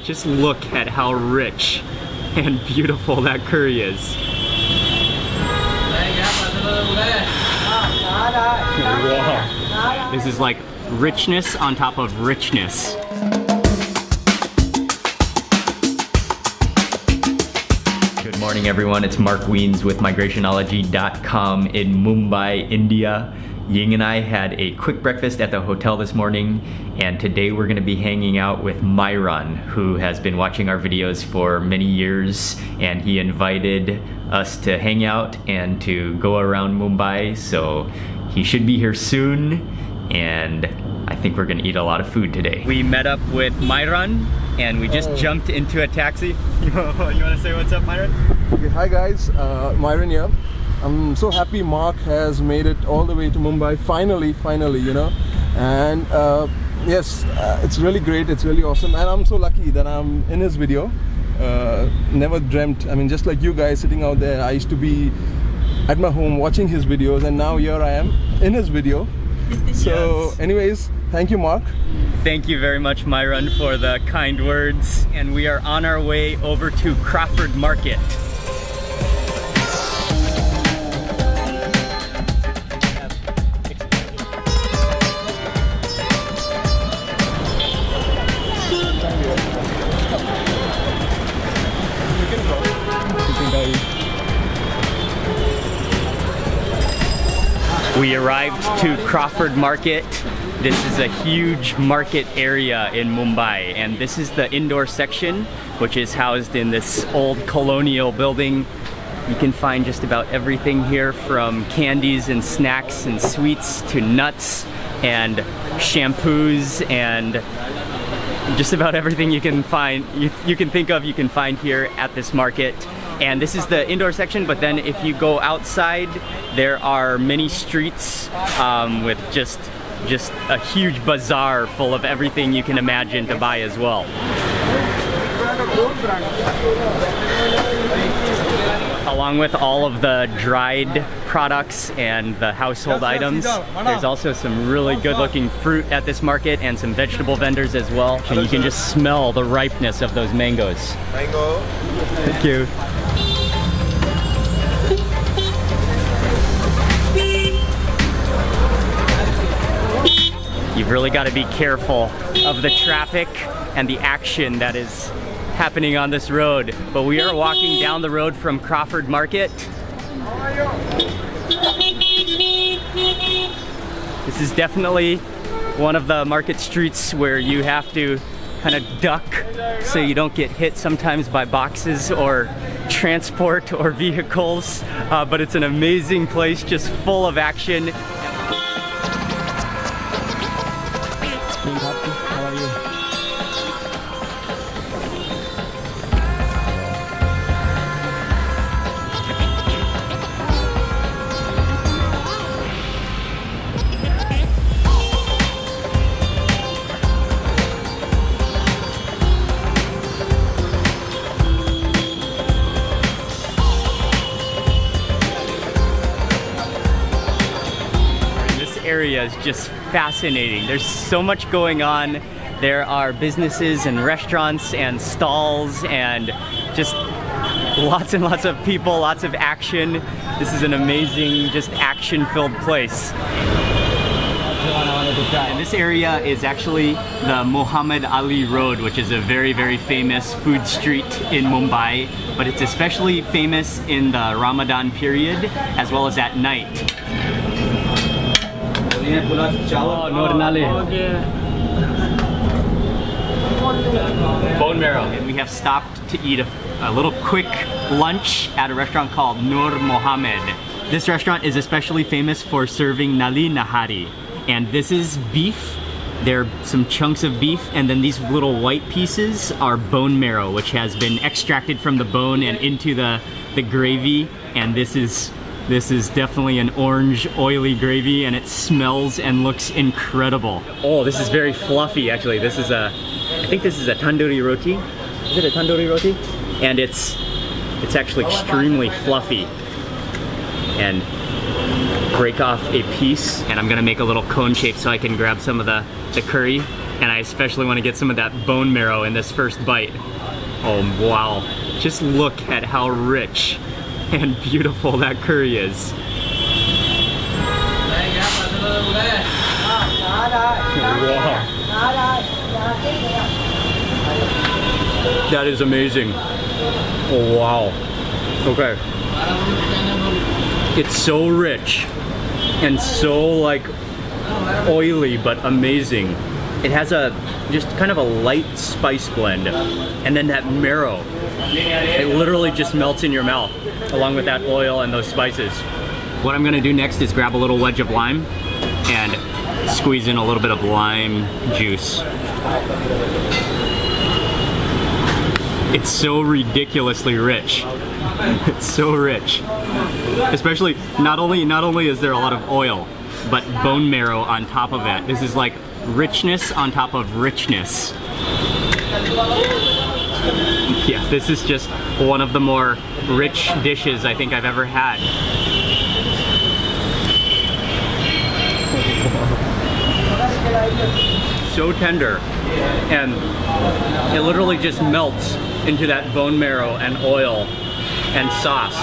Just look at how rich and beautiful that curry is. Wow. This is like richness on top of richness. Good morning everyone, it's Mark Wiens with migrationology.com in Mumbai, India. Ying and I had a quick breakfast at the hotel this morning, and today we're going to be hanging out with Myron, who has been watching our videos for many years, and he invited us to hang out and to go around Mumbai, so he should be here soon, and I think we're going to eat a lot of food today. We met up with Myron, and we just jumped into a taxi. You want to say what's up, Myron? Okay, hi guys, Myron here. I'm so happy Mark has made it all the way to Mumbai, finally, you know. And yes, it's really great, it's really awesome. And I'm so lucky that I'm in his video. Never dreamt, I mean, just like you guys sitting out there, I used to be at my home watching his videos, and now here I am in his video. So yes. Anyways, thank you, Mark. Thank you very much, Myron, for the kind words. And we are on our way over to Crawford Market. We arrived to Crawford Market. This is a huge market area in Mumbai, and this is the indoor section, which is housed in this old colonial building. You can find just about everything here, from candies and snacks and sweets to nuts and shampoos and just about everything you can find, you can think of, you can find here at this market. And this is the indoor section, but then if you go outside, there are many streets with just a huge bazaar full of everything you can imagine to buy as well. Along with all of the dried products and the household items, there's also some really good looking fruit at this market and some vegetable vendors as well. And you can just smell the ripeness of those mangoes. Mango. Thank you. You've really got to be careful of the traffic and the action that is happening on this road. But we are walking down the road from Crawford Market. This is definitely one of the market streets where you have to kind of duck so you don't get hit sometimes by boxes or transport or vehicles. But it's an amazing place, just full of action. How are you? This area is just fascinating. There's so much going on. There are businesses and restaurants and stalls and just lots and lots of people, lots of action. This is an amazing, just action-filled place. And this area is actually the Muhammad Ali Road, which is a very, very famous food street in Mumbai, but it's especially famous in the Ramadan period as well as at night. Bone marrow. And we have stopped to eat a little quick lunch at a restaurant called Nur Mohammed. This restaurant is especially famous for serving nali nahari, and this is beef. There are some chunks of beef, and then these little white pieces are bone marrow, which has been extracted from the bone and into the gravy, and this is definitely an orange, oily gravy, and it smells and looks incredible. Oh, this is very fluffy, actually. This is I think this is a tandoori roti. Is it a tandoori roti? And it's actually extremely fluffy. And break off a piece, and I'm gonna make a little cone shape so I can grab some of the curry And I especially want to get some of that bone marrow in this first bite. Oh wow, just look at how rich and beautiful that curry is. Wow. That is amazing. Oh wow. Okay. It's so rich and so like oily but amazing. It has a just kind of a light spice blend, and then that marrow, it literally just melts in your mouth along with that oil and those spices. What I'm gonna do next is grab a little wedge of lime and squeeze in a little bit of lime juice. It's so ridiculously rich. It's so rich. Especially, not only is there a lot of oil, but bone marrow on top of it. This is like richness on top of richness. Yeah, this is just one of the more rich dishes I think I've ever had. So tender, and it literally just melts into that bone marrow and oil and sauce.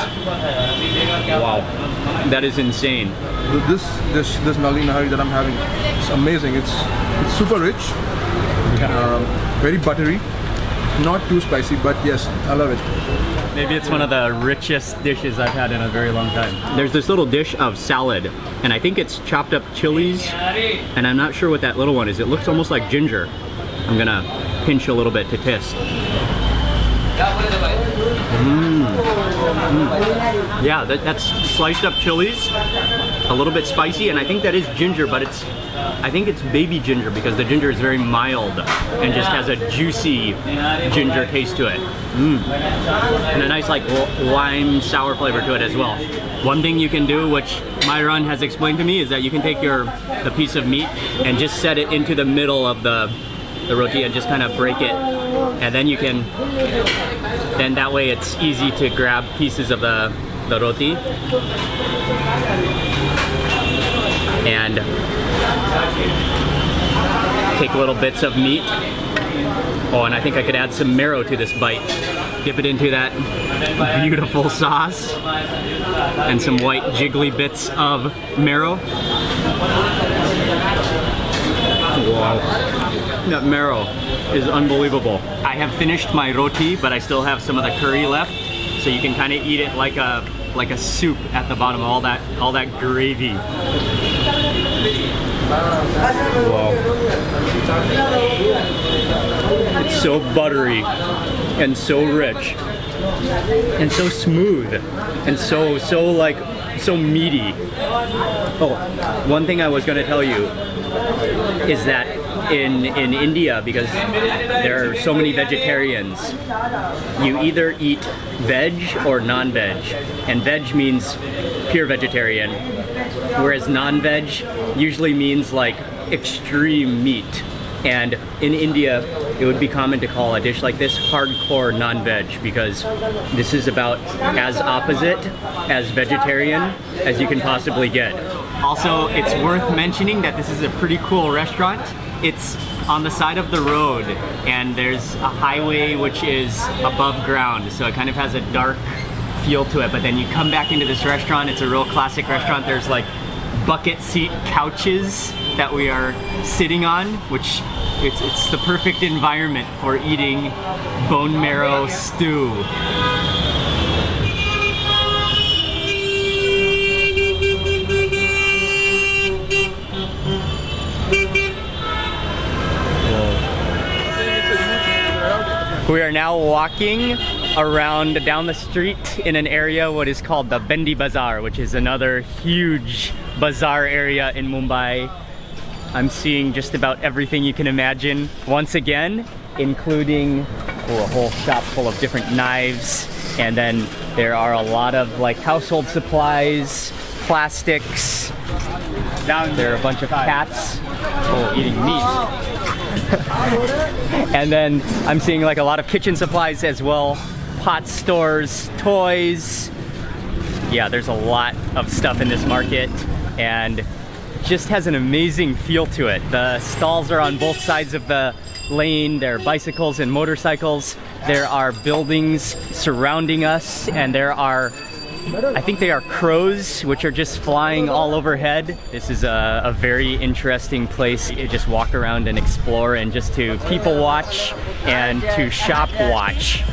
Wow, that is insane. This nali nahari that I'm having, it's amazing. It's super rich, very buttery, not too spicy, but yes, I love it. Maybe it's one of the richest dishes I've had in a very long time. There's this little dish of salad, and I think it's chopped up chilies, and I'm not sure what that little one is. It looks almost like ginger. I'm gonna pinch a little bit to taste. Yeah, that's sliced up chilies, a little bit spicy, and I think that is ginger, but I think it's baby ginger because the ginger is very mild and just has a juicy ginger taste to it. And a nice like lime sour flavor to it as well. One thing you can do, which Myron has explained to me, is that you can take the piece of meat and just set it into the middle of the roti and just kind of break it, and then you can, then that way it's easy to grab pieces of the roti and take little bits of meat. Oh, and I think I could add some marrow to this bite. Dip it into that beautiful sauce and some white jiggly bits of marrow. Wow. That marrow is unbelievable. I have finished my roti, but I still have some of the curry left, so you can kind of eat it like a soup at the bottom, all that gravy. Wow. It's so buttery and so rich and so smooth and so meaty. Oh, one thing I was going to tell you is that in India, because there are so many vegetarians, you either eat veg or non-veg, and veg means pure vegetarian, whereas non-veg usually means like extreme meat. And in India, it would be common to call a dish like this hardcore non-veg, because this is about as opposite as vegetarian as you can possibly get. Also, it's worth mentioning that this is a pretty cool restaurant. It's on the side of the road, and there's a highway which is above ground, so it kind of has a dark feel to it. But then you come back into this restaurant, it's a real classic restaurant. There's like bucket seat couches that we are sitting on, which it's the perfect environment for eating bone marrow stew. We are now walking around down the street in an area what is called the Bendi Bazaar, which is another huge bazaar area in Mumbai. I'm seeing just about everything you can imagine once again, including a whole shop full of different knives, and then there are a lot of like household supplies, plastics. Down there are a bunch of cats eating meat. And then I'm seeing like a lot of kitchen supplies as well, pot stores, toys. Yeah, there's a lot of stuff in this market, and just has an amazing feel to it. The stalls are on both sides of the lane. There are bicycles and motorcycles. There are buildings surrounding us, and there are, I think they are crows, which are just flying all overhead. This is a very interesting place. You just walk around and explore, and just to people watch and to shop watch.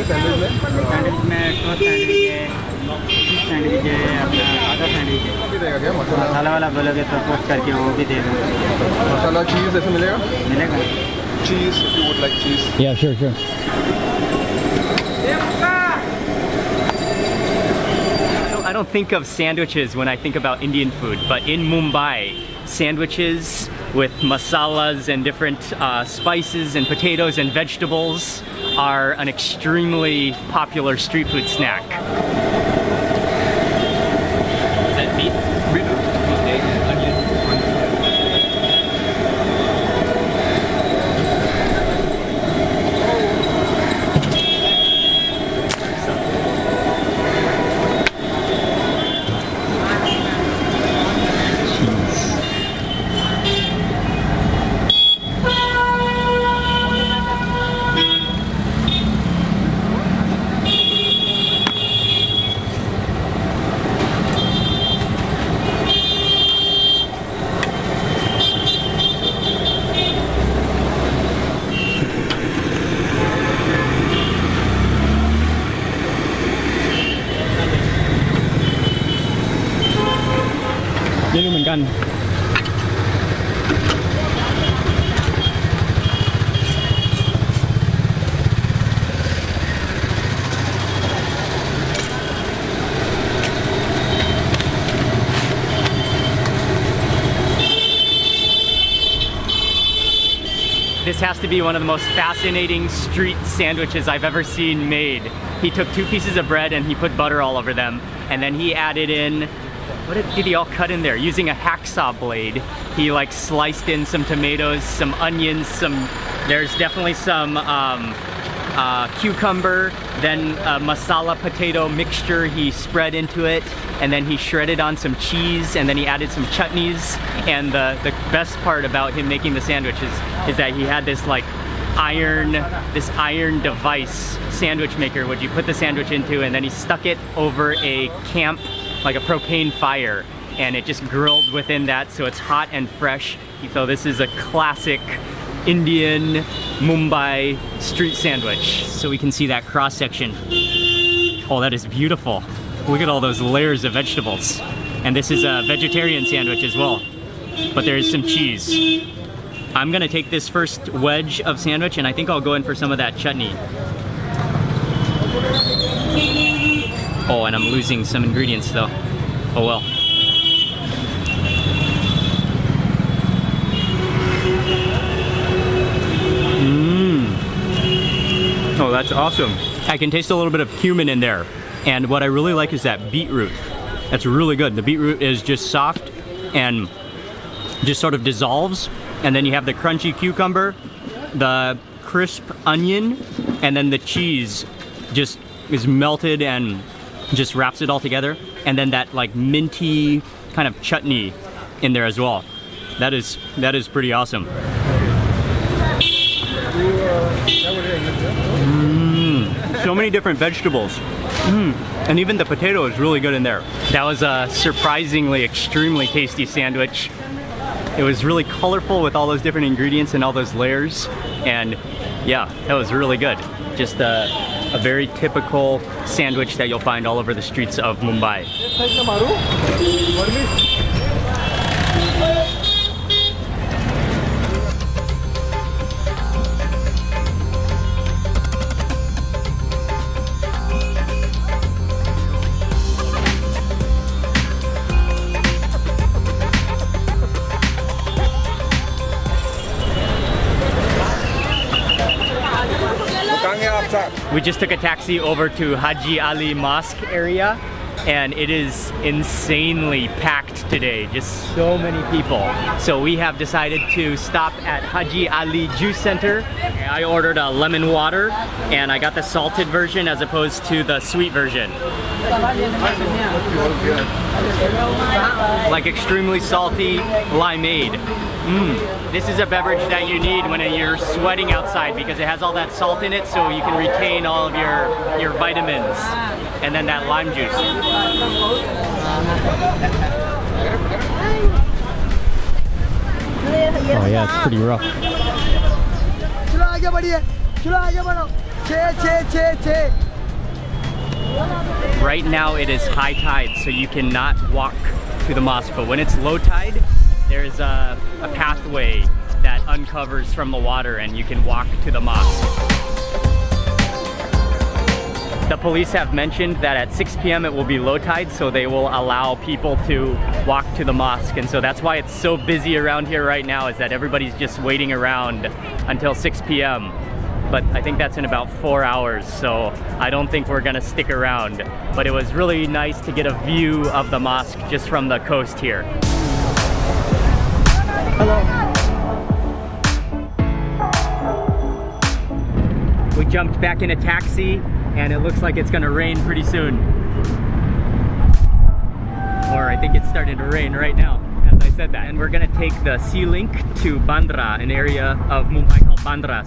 Sandwich में toast sandwich है, चीज़ sandwich है, अपना आधा sandwich है। भी देगा क्या मसाला? मसाला वाला बोलोगे तो पोस्ट करके वो भी दे दूँगा। मसाला चीज़ ऐसे मिलेगा? मिलेगा। Cheese, if you would like cheese. Yeah, sure. I don't think of sandwiches when I think about Indian food, but in Mumbai, sandwiches with masalas and different spices and potatoes and vegetables are an extremely popular street food snack. Is that meat? Meat. Steak, onion. This has to be one of the most fascinating street sandwiches I've ever seen made. He took 2 pieces of bread and he put butter all over them, and then he added in, what did he all cut in there? Using a hacksaw blade, he like sliced in some tomatoes, some onions, there's definitely some cucumber, then a masala potato mixture he spread into it, and then he shredded on some cheese, and then he added some chutneys. And the best part about him making the sandwiches is that he had this like iron device, sandwich maker, which you put the sandwich into, and then he stuck it over a camp, like a propane fire, and it just grilled within that, so it's hot and fresh. So this is a classic Indian Mumbai street sandwich. So we can see that cross section. Oh, that is beautiful. Look at all those layers of vegetables. And this is a vegetarian sandwich as well, but there is some cheese. I'm gonna take this first wedge of sandwich, and I think I'll go in for some of that chutney. Oh, and I'm losing some ingredients though. Oh well. Oh, that's awesome. I can taste a little bit of cumin in there. And what I really like is that beetroot. That's really good. The beetroot is just soft and just sort of dissolves. And then you have the crunchy cucumber, the crisp onion, and then the cheese just is melted and just wraps it all together. And then that like minty kind of chutney in there as well. That is pretty awesome. So many different vegetables. And even the potato is really good in there. That was a surprisingly extremely tasty sandwich. It was really colorful with all those different ingredients and all those layers. And yeah, that was really good. Just a very typical sandwich that you'll find all over the streets of Mumbai. We just took a taxi over to Haji Ali Mosque area, and it is insanely packed today, just so many people. So we have decided to stop at Haji Ali Juice Center. I ordered a lemon water and I got the salted version as opposed to the sweet version. Like extremely salty limeade. This is a beverage that you need when you're sweating outside because it has all that salt in it, so you can retain all of your vitamins and then that lime juice. Oh yeah, it's pretty rough. Right now it is high tide, so you cannot walk to the mosque, but when it's low tide, there's a pathway that uncovers from the water and you can walk to the mosque. The police have mentioned that at 6 p.m. it will be low tide, so they will allow people to walk to the mosque, and so that's why it's so busy around here right now, is that everybody's just waiting around until 6 p.m. But I think that's in about 4 hours, so I don't think we're gonna stick around. But it was really nice to get a view of the mosque just from the coast here. Hello. We jumped back in a taxi and it looks like it's gonna rain pretty soon. Or I think it's starting to rain right now as I said that. And we're gonna take the sea link to Bandra, an area of Mumbai called Bandra.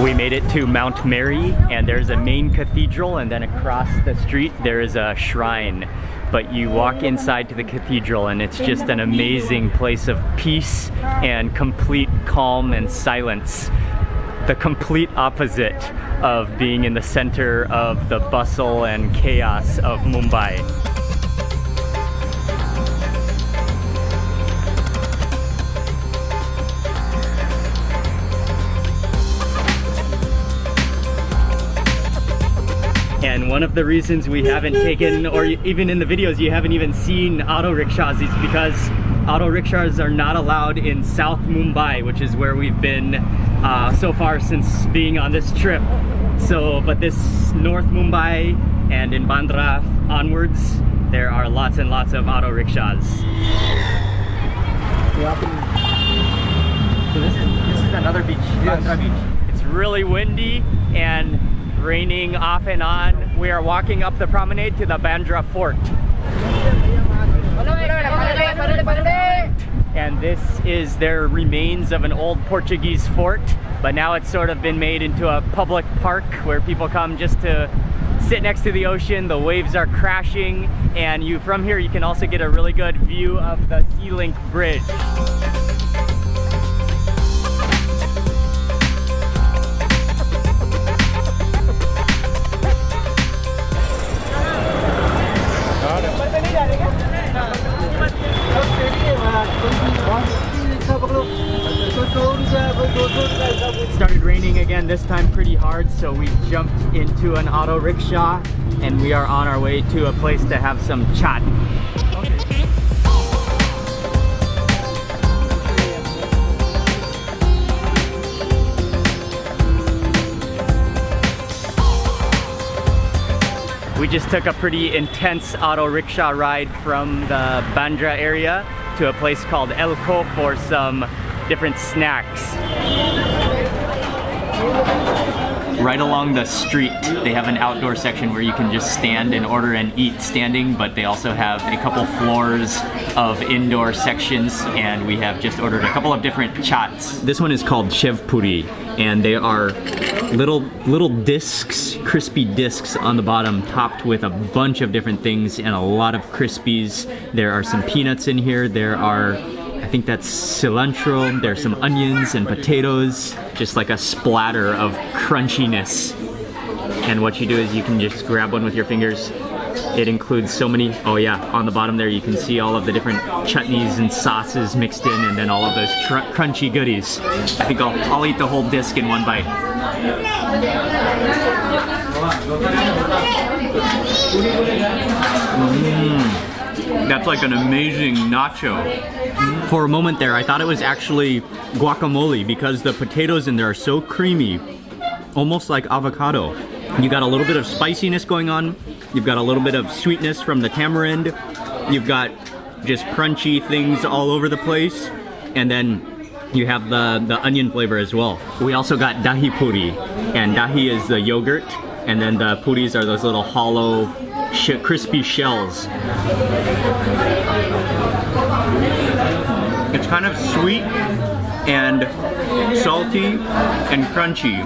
We made it to Mount Mary, and there's a main cathedral, and then across the street there is a shrine. But you walk inside to the cathedral and it's just an amazing place of peace and complete calm and silence. The complete opposite of being in the center of the bustle and chaos of Mumbai. And one of the reasons we haven't taken, or even in the videos you haven't even seen auto rickshaws, is because auto rickshaws are not allowed in South Mumbai, which is where we've been so far since being on this trip. So, but this North Mumbai and in Bandra onwards, there are lots and lots of auto rickshaws. So this is another beach, Bandra Beach. It's really windy and raining off and on. We are walking up the promenade to the Bandra Fort. And this is their remains of an old Portuguese fort, but now it's sort of been made into a public park where people come just to sit next to the ocean. The waves are crashing, and from here you can also get a really good view of the Sea Link Bridge. It started raining again, this time pretty hard, so we jumped into an auto rickshaw and we are on our way to a place to have some chaat. We just took a pretty intense auto rickshaw ride from the Bandra area to a place called Elko for some different snacks. Right along the street, they have an outdoor section where you can just stand and order and eat standing, but they also have a couple floors of indoor sections, and we have just ordered a couple of different chats. This one is called Chev Puri, and they are little discs, crispy discs on the bottom, topped with a bunch of different things and a lot of crispies. There are some peanuts in here. There are, I think that's cilantro. There's some onions and potatoes, just like a splatter of crunchiness. And what you do is you can just grab one with your fingers It includes so many, oh yeah, on the bottom there you can see all of the different chutneys and sauces mixed in, and then all of those crunchy goodies. I think I'll eat the whole disc in one bite. That's like an amazing nacho. For a moment there, I thought it was actually guacamole because the potatoes in there are so creamy, almost like avocado. You got a little bit of spiciness going on. You've got a little bit of sweetness from the tamarind. You've got just crunchy things all over the place. And then you have the onion flavor as well. We also got dahi puri. And dahi is the yogurt. And then the puris are those little hollow, crispy shells. It's kind of sweet and salty and crunchy.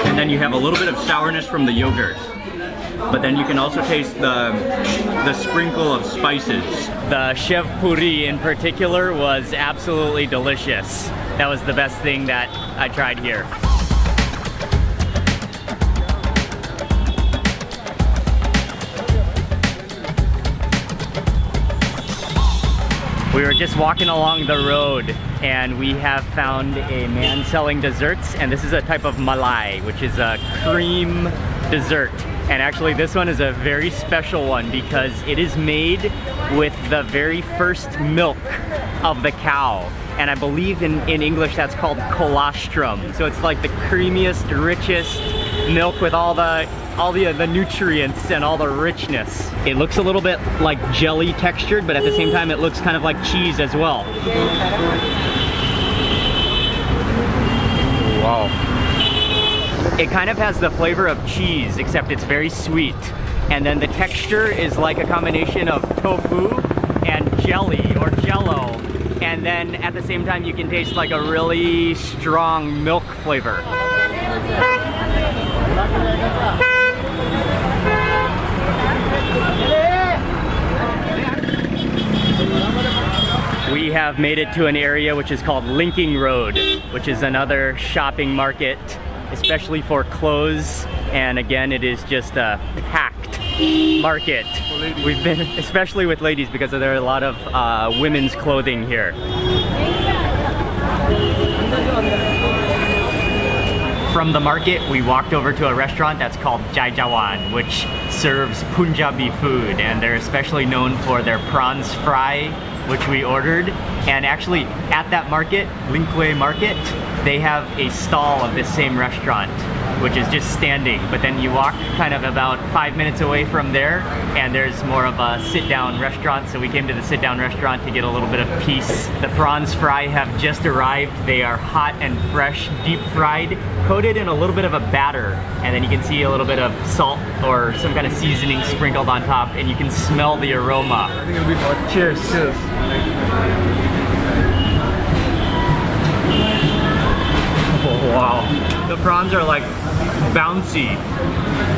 And then you have a little bit of sourness from the yogurt. But then you can also taste the sprinkle of spices. The Shev Puri in particular was absolutely delicious. That was the best thing that I tried here. We were just walking along the road and we have found a man selling desserts, and this is a type of malai, which is a cream dessert. And actually this one is a very special one because it is made with the very first milk of the cow. And I believe in English that's called colostrum. So it's like the creamiest, richest milk with all the nutrients and all the richness. It looks a little bit like jelly textured, but at the same time it looks kind of like cheese as well. Wow. It kind of has the flavor of cheese, except it's very sweet. And then the texture is like a combination of tofu and jelly or jello. And then at the same time you can taste like a really strong milk flavor. We have made it to an area which is called Linking Road, which is another shopping market, especially for clothes. And again, it is just a packed market. We've been, especially with ladies, because there are a lot of women's clothing here. From the market, we walked over to a restaurant that's called Jai Jawan, which serves Punjabi food, and they're especially known for their prawns fry, which we ordered. And actually, at that market, Linkway Market, they have a stall of this same restaurant, which is just standing. But then you walk kind of about 5 minutes away from there, and there's more of a sit-down restaurant. So we came to the sit-down restaurant to get a little bit of peace. The prawns fry have just arrived. They are hot and fresh, deep fried, coated in a little bit of a batter. And then you can see a little bit of salt or some kind of seasoning sprinkled on top, and you can smell the aroma. I think it'll be hot. Cheers. Cheers. Oh, wow. The prawns are like bouncy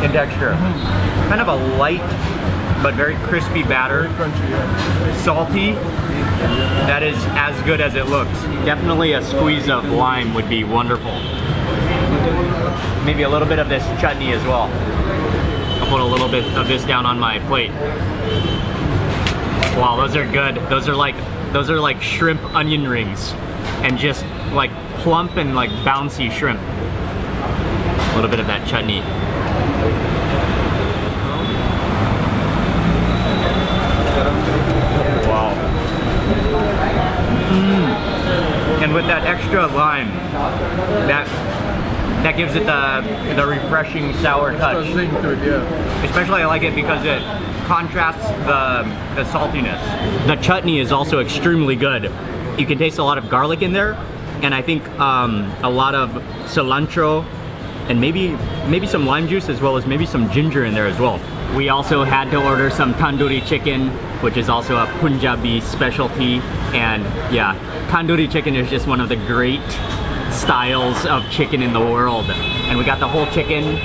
in texture. Kind of a light but very crispy batter. Crunchy, yeah. Salty. That is as good as it looks. Definitely a squeeze of lime would be wonderful. Maybe a little bit of this chutney as well. I'll put a little bit of this down on my plate. Wow, those are good. Those are like shrimp onion rings, and just like plump and like bouncy shrimp. A little bit of that chutney. Wow. And with that extra lime, that gives it the refreshing sour touch. Especially I like it because it contrasts the saltiness. The chutney is also extremely good. You can taste a lot of garlic in there, and I think a lot of cilantro, and maybe some lime juice, as well as maybe some ginger in there as well. We also had to order some tandoori chicken, which is also a Punjabi specialty. And yeah, tandoori chicken is just one of the great styles of chicken in the world. And we got the whole chicken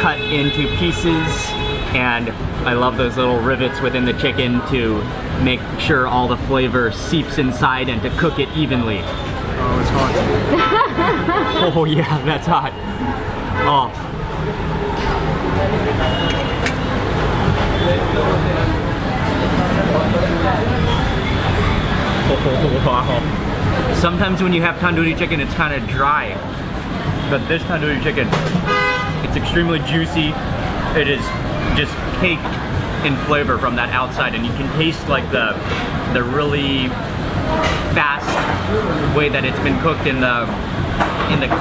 cut into pieces, and I love those little rivets within the chicken to make sure all the flavor seeps inside and to cook it evenly. Oh, it's hot. Oh yeah, that's hot. Oh. Wow. Sometimes when you have tandoori chicken, it's kind of dry, but this tandoori chicken, it's extremely juicy. It is just caked in flavor from that outside, and you can taste like the really fast way that it's been cooked in the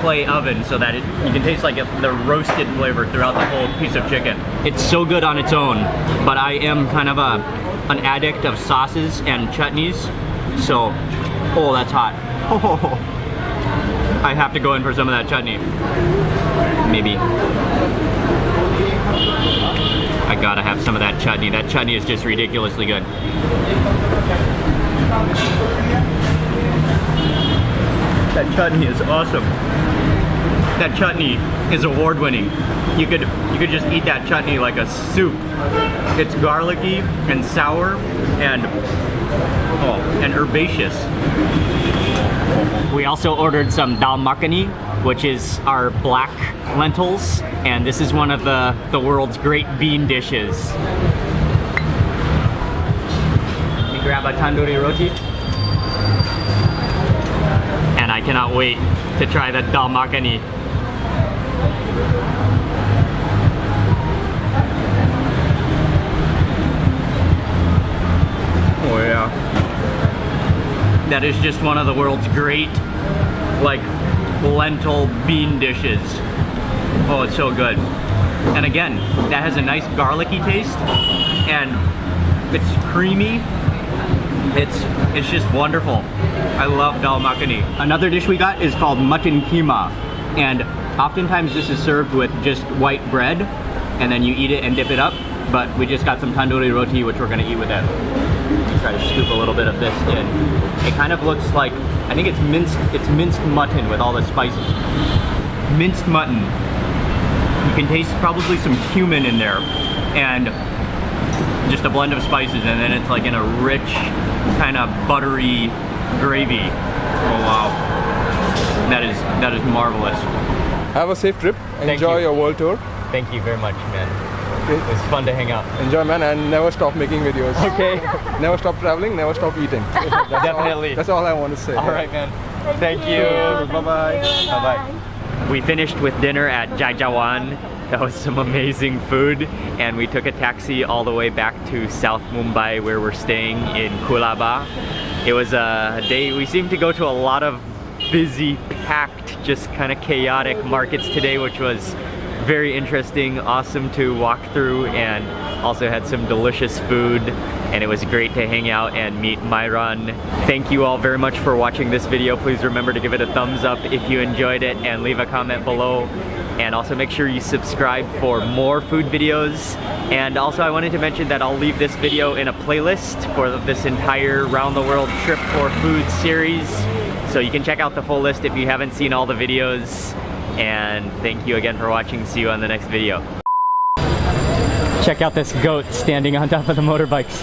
clay oven, so that you can taste like the roasted flavor throughout the whole piece of chicken. It's so good on its own, but I am kind of an addict of sauces and chutneys, so oh, that's hot. Oh, I have to go in for some of that chutney. Maybe. I gotta have some of that chutney. That chutney is just ridiculously good. That chutney is awesome. That chutney is award-winning. You could just eat that chutney like a soup. It's garlicky and sour and herbaceous. We also ordered some dal makhani, which is our black lentils, and this is one of the world's great bean dishes. Let me grab a tandoori roti. And I cannot wait to try the dal makhani. Oh yeah. That is just one of the world's great, like, lentil bean dishes. Oh, it's so good. And again, that has a nice garlicky taste, and it's creamy. It's just wonderful. I love dal makhani. Another dish we got is called mutton keema, and oftentimes this is served with just white bread, and then you eat it and dip it up. But we just got some tandoori roti, which we're gonna eat with it. Try to scoop a little bit of this in. It kind of looks like, I think it's minced mutton with all the spices. Minced mutton. You can taste probably some cumin in there, and just a blend of spices, and then it's like in a rich, kind of buttery gravy. Oh wow, that is marvelous. Have a safe trip. Enjoy your world tour. Thank you very much, man. Okay. It was fun to hang out. Enjoy, man, and never stop making videos. Okay. Never stop traveling, never stop eating. Definitely. That's all I want to say. All right, man. Thank you. Bye-bye. Bye-bye. We finished with dinner at Jaijawan. That was some amazing food, and we took a taxi all the way back to South Mumbai, where we're staying in Kulaba. It was a day, we seemed to go to a lot of busy, packed, just kind of chaotic markets today, which was very interesting, awesome to walk through, and also had some delicious food, and it was great to hang out and meet Myron. Thank you all very much for watching this video. Please remember to give it a thumbs up if you enjoyed it, and leave a comment below. And also make sure you subscribe for more food videos. And also I wanted to mention that I'll leave this video in a playlist for this entire round the world trip for food series. So you can check out the full list if you haven't seen all the videos. And thank you again for watching. See you on the next video. Check out this goat standing on top of the motorbikes.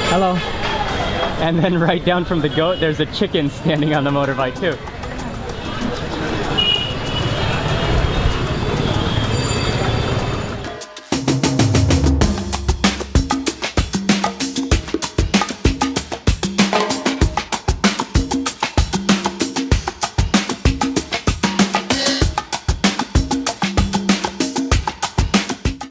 Hello. And then right down from the goat, there's a chicken standing on the motorbike too.